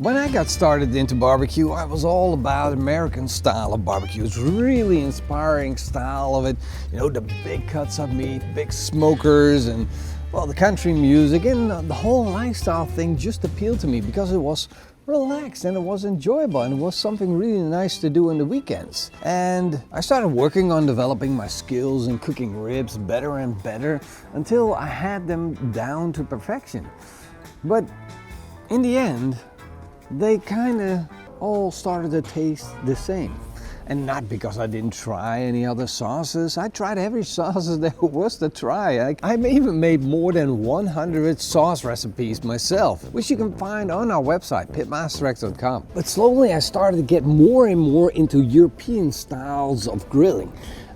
When I got started into barbecue, I was all about American style of barbecue. It's really inspiring style of it. You know, the big cuts of meat, big smokers, and well, the country music and the whole lifestyle thing just appealed to me because it was relaxed and it was enjoyable and it was something really nice to do on the weekends. And I started working on developing my skills in cooking ribs better and better until I had them down to perfection. But in the end, they kind of all started to taste the same. And not because I didn't try any other sauces. I tried every sauce there was to try. I even made more than 100 sauce recipes myself, which you can find on our website, pitmasterx.com. But slowly I started to get more and more into European styles of grilling.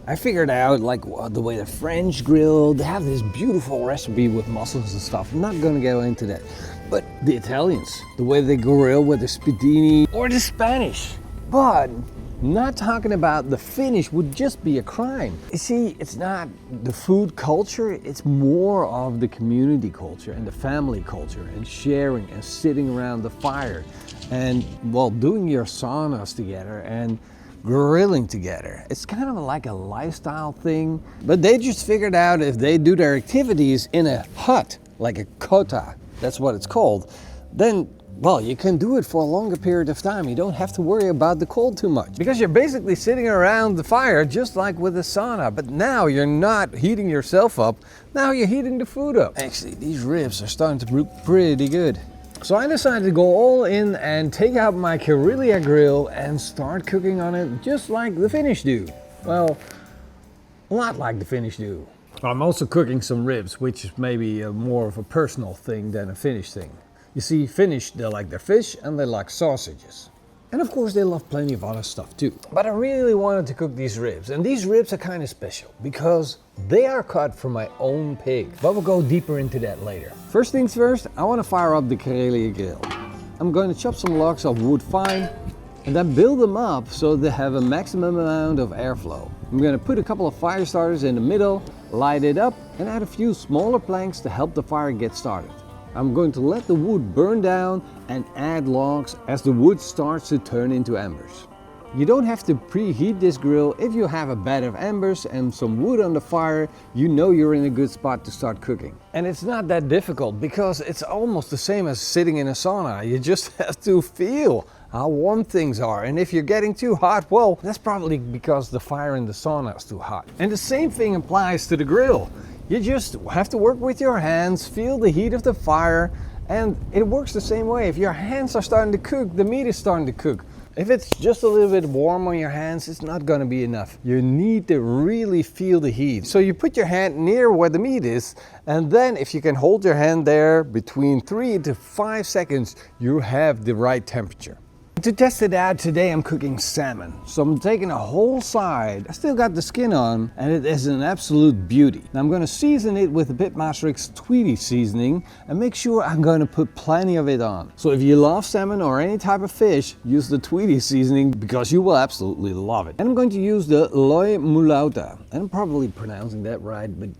I figured out like the way the French grill, they have this beautiful recipe with mussels and stuff. I'm not gonna go into that. But the Italians, the way they grill with the spadini, or the Spanish. But not talking about the Finnish would just be a crime. You see, it's not the food culture, it's more of the community culture and the family culture and sharing and sitting around the fire and, well, doing your saunas together and grilling together. It's kind of like a lifestyle thing, but they just figured out if they do their activities in a hut, like a Kota, that's what it's called, then well, you can do it for a longer period of time. You don't have to worry about the cold too much. Because you're basically sitting around the fire just like with a sauna. But now you're not heating yourself up, now you're heating the food up. Actually, these ribs are starting to look pretty good. So I decided to go all in and take out my Karelia grill and start cooking on it just like the Finnish do. Well, a lot like the Finnish do. I'm also cooking some ribs, which is maybe more of a personal thing than a Finnish thing. You see, Finnish, they like their fish and they like sausages. And of course they love plenty of other stuff too. But I really wanted to cook these ribs. And these ribs are kind of special because they are cut from my own pig. But we'll go deeper into that later. First things first, I want to fire up the Karelia grill. I'm going to chop some logs of wood fine and then build them up so they have a maximum amount of airflow. I'm going to put a couple of fire starters in the middle, light it up and add a few smaller planks to help the fire get started. I'm going to let the wood burn down and add logs as the wood starts to turn into embers. You don't have to preheat this grill. If you have a bed of embers and some wood on the fire, you know you're in a good spot to start cooking. And it's not that difficult because it's almost the same as sitting in a sauna. You just have to feel how warm things are. And if you're getting too hot, well, that's probably because the fire in the sauna is too hot. And the same thing applies to the grill. You just have to work with your hands, feel the heat of the fire, and it works the same way. If your hands are starting to cook, the meat is starting to cook. If it's just a little bit warm on your hands, it's not going to be enough. You need to really feel the heat. So you put your hand near where the meat is, and then if you can hold your hand there between 3 to 5 seconds, you have the right temperature. To test it out today, I'm cooking salmon. So I'm taking a whole side. I still got the skin on and it is an absolute beauty. Now I'm going to season it with the Pitmasterx Tweety seasoning and make sure I'm going to put plenty of it on. So if you love salmon or any type of fish, use the Tweety seasoning because you will absolutely love it. And I'm going to use the Loimulohi. And I'm probably pronouncing that right, but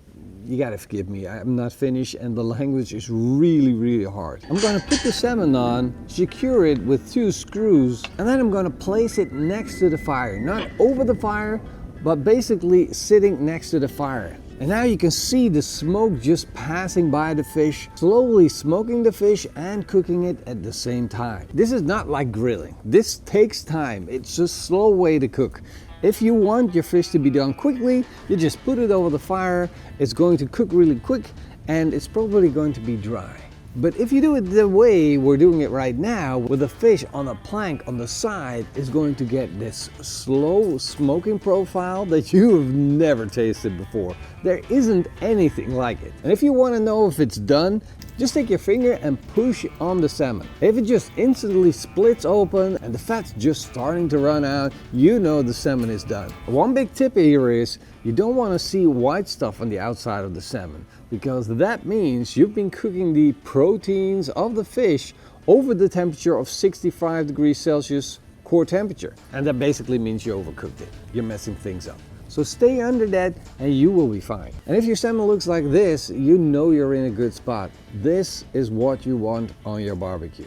you gotta forgive me, I'm not Finnish and the language is really hard. I'm gonna put the salmon on, secure it with 2 screws, and then I'm gonna place it next to the fire. Not over the fire, but basically sitting next to the fire. And now you can see the smoke just passing by the fish, slowly smoking the fish and cooking it at the same time. This is not like grilling. This takes time. It's a slow way to cook. If you want your fish to be done quickly, you just put it over the fire. It's going to cook really quick and it's probably going to be dry. But if you do it the way we're doing it right now, with the fish on a plank on the side, it's going to get this slow smoking profile that you have never tasted before. There isn't anything like it. And if you want to know if it's done, just take your finger and push on the salmon. If it just instantly splits open and the fat's just starting to run out, you know the salmon is done. One big tip here is you don't want to see white stuff on the outside of the salmon, because that means you've been cooking the proteins of the fish over the temperature of 65 degrees Celsius core temperature. And that basically means you overcooked it. You're messing things up. So stay under that and you will be fine. And if your salmon looks like this, you know you're in a good spot. This is what you want on your barbecue.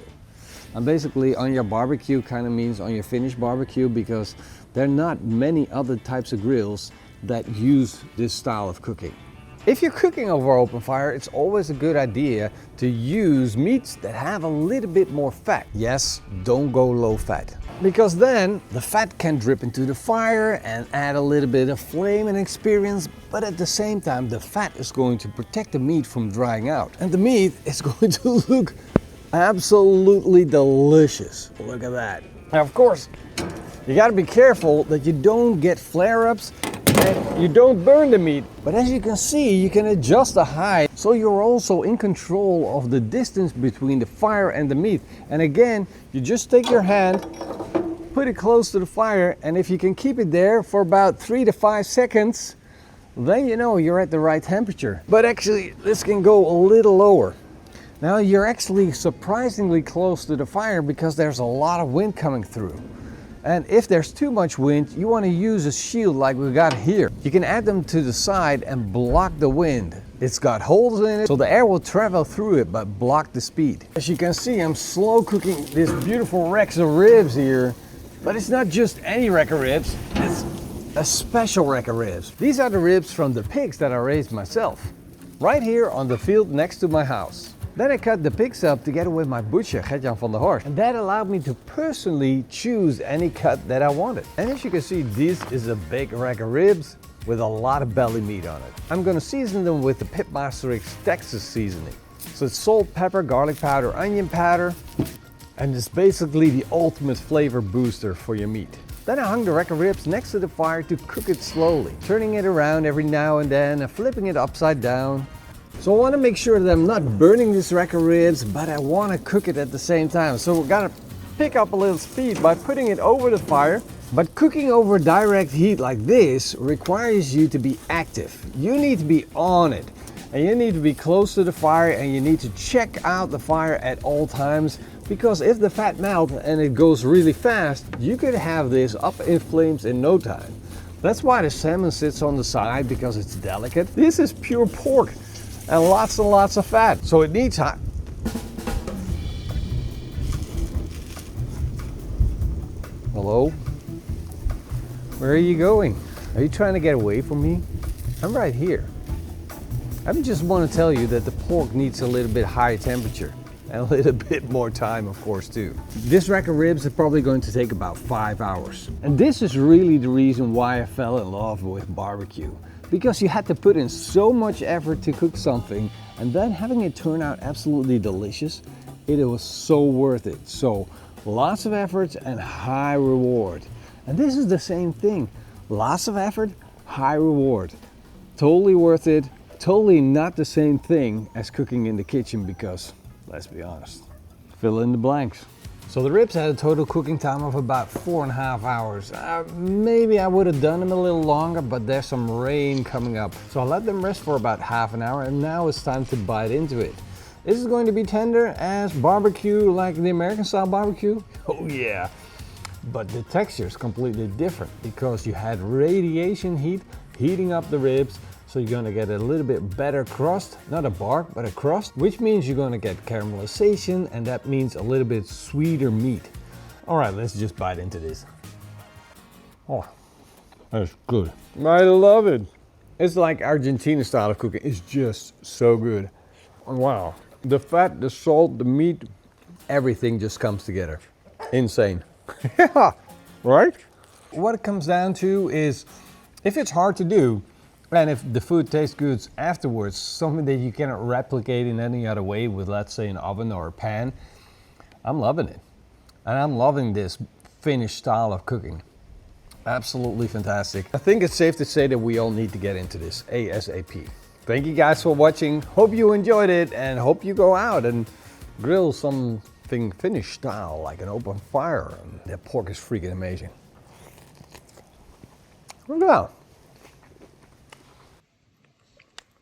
And basically on your barbecue kind of means on your Finnish barbecue, because there are not many other types of grills that use this style of cooking. If you're cooking over open fire, it's always a good idea to use meats that have a little bit more fat. Yes, don't go low fat, because then the fat can drip into the fire and add a little bit of flame and experience, but at the same time the fat is going to protect the meat from drying out. And the meat is going to look absolutely delicious. Look at that. Now, of course, you got to be careful that you don't get flare-ups and you don't burn the meat. But as you can see, you can adjust the height, so you're also in control of the distance between the fire and the meat. And again, you just take your hand, put it close to the fire, and if you can keep it there for about 3 to 5 seconds, then you know you're at the right temperature. But actually, this can go a little lower. Now you're actually surprisingly close to the fire because there's a lot of wind coming through. And if there's too much wind, you want to use a shield like we got here. You can add them to the side and block the wind. It's got holes in it, so the air will travel through it but block the speed. As you can see, I'm slow cooking this beautiful rack of ribs here. But it's not just any rack of ribs, it's a special rack of ribs. These are the ribs from the pigs that I raised myself, right here on the field next to my house. Then I cut the pigs up together with my butcher, Gert-Jan van der Horst. And that allowed me to personally choose any cut that I wanted. And as you can see, this is a big rack of ribs with a lot of belly meat on it. I'm gonna season them with the Pitmaster X Texas seasoning. So it's salt, pepper, garlic powder, onion powder, and it's basically the ultimate flavor booster for your meat. Then I hung the rack of ribs next to the fire to cook it slowly, turning it around every now and then and flipping it upside down. So I want to make sure that I'm not burning this rack of ribs, but I want to cook it at the same time. So we're gonna pick up a little speed by putting it over the fire. But cooking over direct heat like this requires you to be active. You need to be on it, and you need to be close to the fire, and you need to check out the fire at all times, because if the fat melts and it goes really fast, you could have this up in flames in no time. That's why the salmon sits on the side, because it's delicate. This is pure pork and lots of fat, so it needs hot. Hello? Where are you going? Are you trying to get away from me? I'm right here. I just want to tell you that the pork needs a little bit higher temperature and a little bit more time, of course, too. This rack of ribs is probably going to take about 5 hours. And this is really the reason why I fell in love with barbecue. Because you had to put in so much effort to cook something, and then having it turn out absolutely delicious, it was so worth it. So lots of effort and high reward. And this is the same thing. Lots of effort, high reward. Totally worth it. Totally not the same thing as cooking in the kitchen, because, let's be honest, fill in the blanks. So the ribs had a total cooking time of about 4.5 hours. Maybe I would have done them a little longer, but there's some rain coming up. So I let them rest for about half an hour, and now it's time to bite into it. This is going to be tender as barbecue, like the American style barbecue. Oh yeah. But the texture is completely different because you had radiation heat heating up the ribs. So you're gonna get a little bit better crust, not a bark, but a crust, which means you're gonna get caramelization, and that means a little bit sweeter meat. All right, let's just bite into this. Oh, that's good. I love it. It's like Argentina style of cooking. It's just so good. Wow. The fat, the salt, the meat, everything just comes together. Insane. Yeah, right? What it comes down to is, if it's hard to do, and if the food tastes good afterwards, something that you cannot replicate in any other way with, let's say, an oven or a pan, I'm loving it. And I'm loving this Finnish style of cooking. Absolutely fantastic. I think it's safe to say that we all need to get into this ASAP. Thank you guys for watching. Hope you enjoyed it, and hope you go out and grill something Finnish style, like an open fire. And that pork is freaking amazing. Look at that.